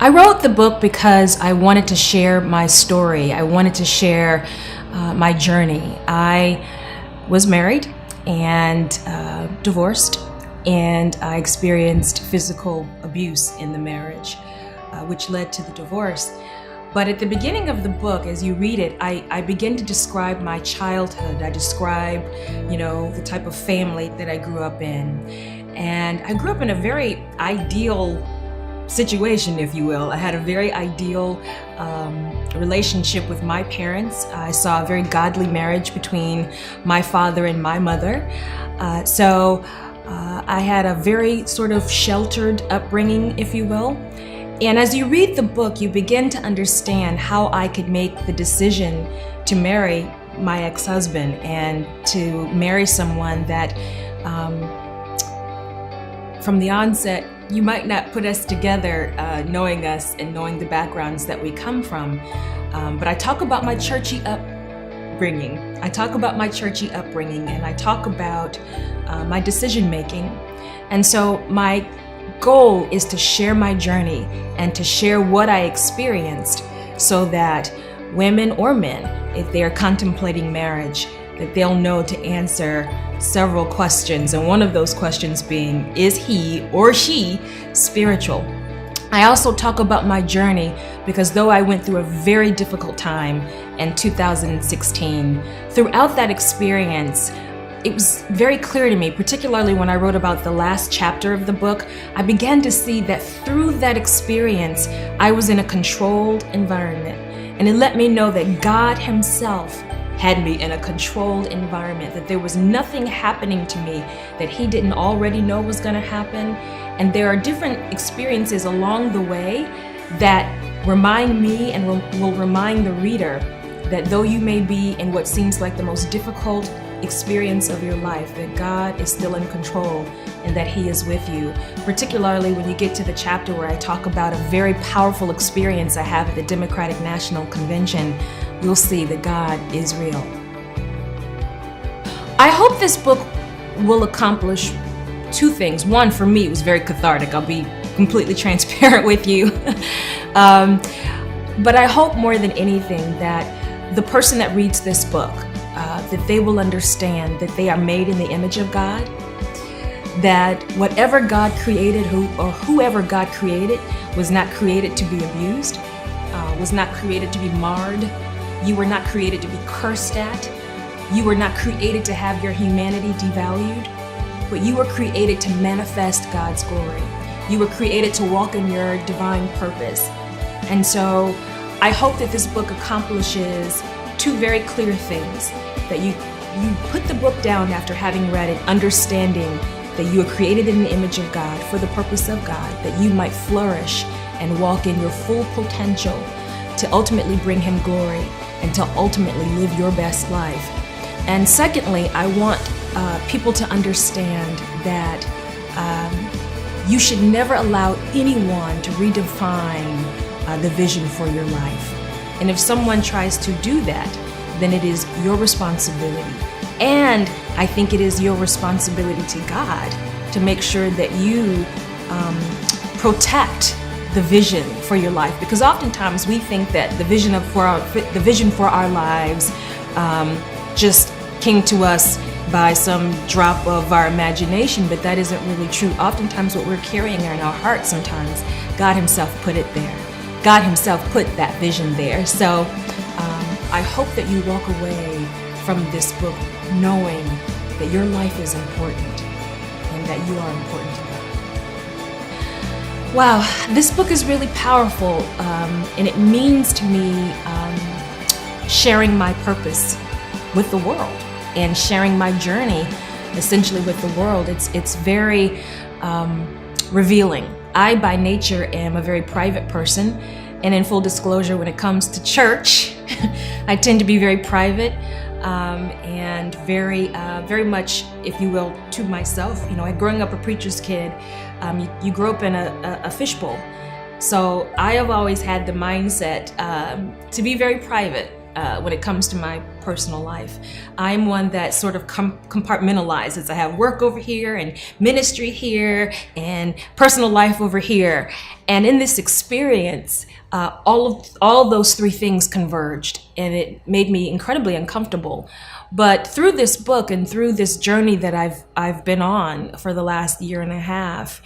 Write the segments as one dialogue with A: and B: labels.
A: I wrote the book because I wanted to share my story. I wanted to share my journey. I was married and divorced, and I experienced physical abuse in the marriage, which led to the divorce. But at the beginning of the book, as you read it, I begin to describe my childhood. I describe, the type of family that I grew up in. And I grew up in a very ideal situation, if you will. I had a very ideal relationship with my parents. I saw a very godly marriage between my father and my mother. So I had a very sort of sheltered upbringing, if you will. And as you read the book, you begin to understand how I could make the decision to marry my ex-husband and to marry someone that from the onset, you might not put us together knowing us and knowing the backgrounds that we come from. But I talk about my churchy upbringing. And I talk about my decision making. And so my goal is to share my journey and to share what I experienced so that women or men, if they are contemplating marriage, that they'll know to answer several questions. And one of those questions being, is he or she spiritual? I also talk about my journey because though I went through a very difficult time in 2016, throughout that experience, it was very clear to me, particularly when I wrote about the last chapter of the book, I began to see that through that experience, I was in a controlled environment. And it let me know that God Himself had me in a controlled environment, that there was nothing happening to me that He didn't already know was going to happen. And there are different experiences along the way that remind me and will remind the reader that though you may be in what seems like the most difficult experience of your life, that God is still in control and that He is with you. Particularly when you get to the chapter where I talk about a very powerful experience I have at the Democratic National Convention, you'll see that God is real. I hope this book will accomplish two things. One, for me, it was very cathartic. I'll be completely transparent with you. But I hope more than anything that the person that reads this book, that they will understand that they are made in the image of God, that whatever God created or whoever God created was not created to be abused, was not created to be marred. You were not created to be cursed at. You were not created to have your humanity devalued, but you were created to manifest God's glory. You were created to walk in your divine purpose. And so I hope that this book accomplishes two very clear things, that you put the book down after having read it, understanding that you are created in the image of God for the purpose of God, that you might flourish and walk in your full potential to ultimately bring Him glory and to ultimately live your best life. And secondly, I want people to understand that you should never allow anyone to redefine the vision for your life. And if someone tries to do that, then it is your responsibility. And I think it is your responsibility to God to make sure that you protect the vision for your life. Because oftentimes we think that the vision for our lives just came to us by some drop of our imagination, but that isn't really true. Oftentimes what we're carrying in our hearts, sometimes God Himself put it there. God Himself put that vision there. So I hope that you walk away from this book knowing that your life is important and that you are important to God. Wow, this book is really powerful, and it means to me sharing my purpose with the world and sharing my journey essentially with the world. It's very revealing. I, by nature, am a very private person, and in full disclosure, when it comes to church, I tend to be very private and very much, if you will, to myself. Growing up a preacher's kid, you grow up in a fishbowl. So I have always had the mindset to be very private when it comes to my personal life. I'm one that sort of compartmentalizes. I have work over here and ministry here and personal life over here. And in this experience, all those three things converged, and it made me incredibly uncomfortable. But through this book and through this journey that I've been on for the last year and a half,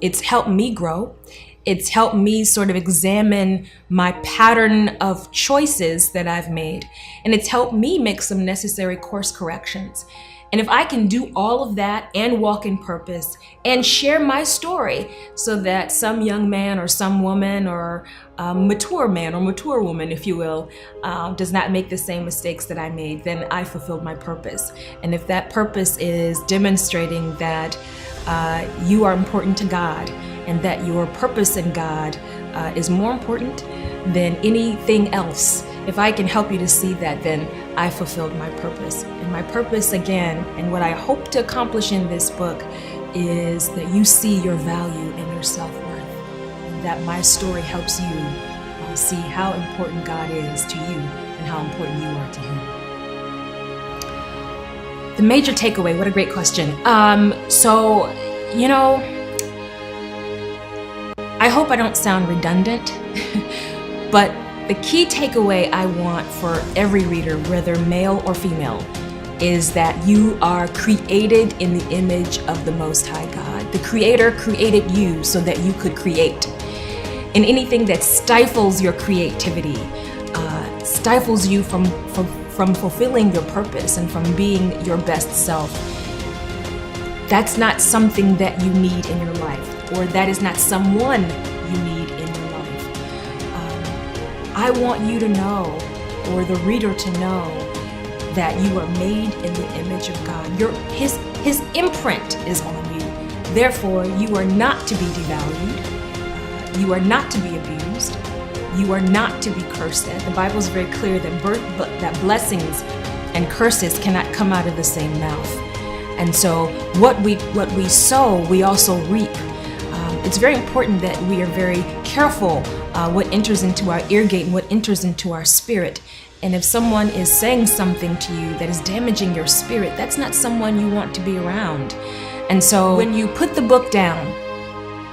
A: it's helped me grow. It's helped me sort of examine my pattern of choices that I've made. And it's helped me make some necessary course corrections. And if I can do all of that and walk in purpose and share my story so that some young man or some woman or mature man or mature woman, if you will, does not make the same mistakes that I made, then I fulfilled my purpose. And if that purpose is demonstrating that you are important to God and that your purpose in God is more important than anything else, if I can help you to see that, then I fulfilled my purpose. And my purpose, again, and what I hope to accomplish in this book, is that you see your value and your self-worth, and that my story helps you see how important God is to you and how important you are to Him. The major takeaway, what a great question. I hope I don't sound redundant, but the key takeaway I want for every reader, whether male or female, is that you are created in the image of the Most High God. The Creator created you so that you could create. And anything that stifles your creativity, stifles you from fulfilling your purpose and from being your best self, that's not something that you need in your life, or that is not someone you need in your life. I want you to know, or the reader to know, that you are made in the image of God. His imprint is on you. Therefore, you are not to be devalued. You are not to be abused. You are not to be cursed at. The Bible is very clear that blessings and curses cannot come out of the same mouth. And so what we sow, we also reap. It's very important that we are very careful what enters into our ear gate and what enters into our spirit. And if someone is saying something to you that is damaging your spirit, that's not someone you want to be around. And so when you put the book down,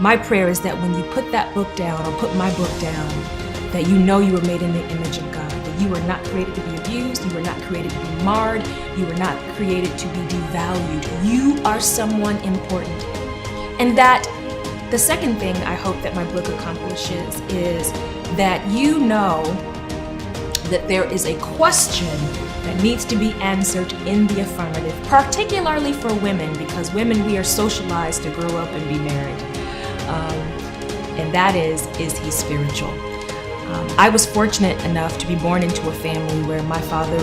A: my prayer is that when you put that book down, or put my book down, that you know you were made in the image of God, that you were not created to be abused, you were not created to be marred, you were not created to be devalued. You are someone important. And that the second thing I hope that my book accomplishes is that you know that there is a question that needs to be answered in the affirmative, particularly for women, because women, we are socialized to grow up and be married. And that is he spiritual? I was fortunate enough to be born into a family where my father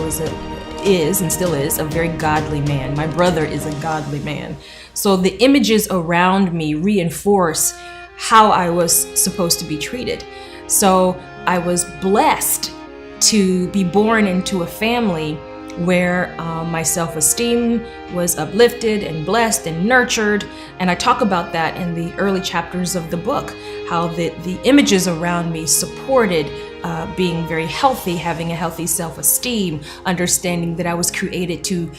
A: is and still is a very godly man. My brother is a godly man. So the images around me reinforce how I was supposed to be treated. So I was blessed to be born into a family where my self-esteem was uplifted and blessed and nurtured. And I talk about that in the early chapters of the book, how the images around me supported being very healthy, having a healthy self-esteem, understanding that I was created to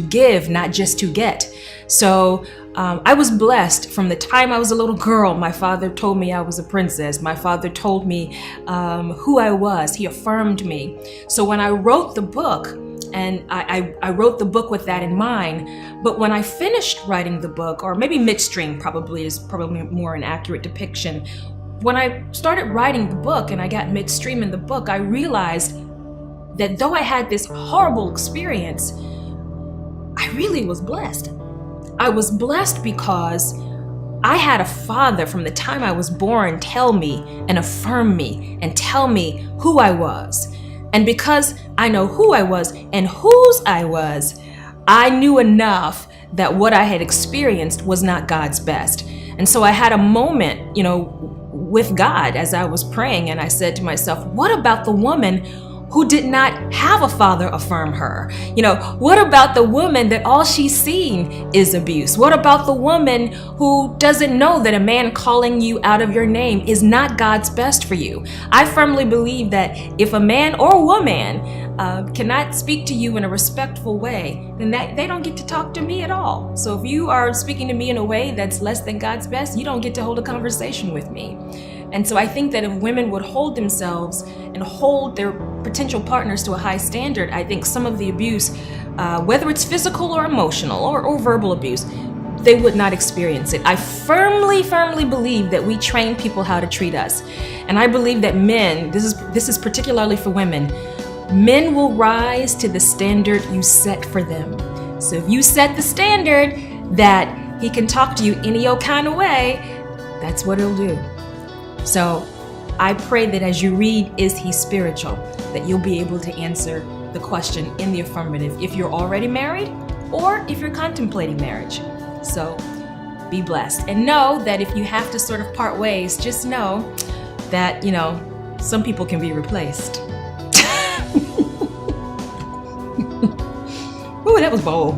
A: give, not just to get. So I was blessed from the time I was a little girl. My father told me I was a princess. My father told me who I was. He affirmed me. So when I wrote the book, and I wrote the book with that in mind, but when I finished writing the book, or maybe midstream is probably more an accurate depiction, when I started writing the book and I got midstream in the book, I realized that though I had this horrible experience, I really was blessed. I was blessed because I had a father from the time I was born tell me and affirm me and tell me who I was. And because I know who I was and whose I was, I knew enough that what I had experienced was not God's best. And so I had a moment, with God as I was praying, and I said to myself, what about the woman who did not have a father affirm her? What about the woman that all she's seen is abuse? What about the woman who doesn't know that a man calling you out of your name is not God's best for you? I firmly believe that if a man or a woman cannot speak to you in a respectful way, then they don't get to talk to me at all. So if you are speaking to me in a way that's less than God's best, you don't get to hold a conversation with me. And so I think that if women would hold themselves and hold their potential partners to a high standard, I think some of the abuse, whether it's physical or emotional or verbal abuse, they would not experience it. I firmly believe that we train people how to treat us. And I believe that men, this is particularly for women, men will rise to the standard you set for them. So if you set the standard that he can talk to you any old kind of way, that's what he'll do. So I pray that as you read, is he spiritual, that you'll be able to answer the question in the affirmative if you're already married or if you're contemplating marriage. So be blessed. And know that if you have to sort of part ways, just know that, some people can be replaced. Ooh, that was bold.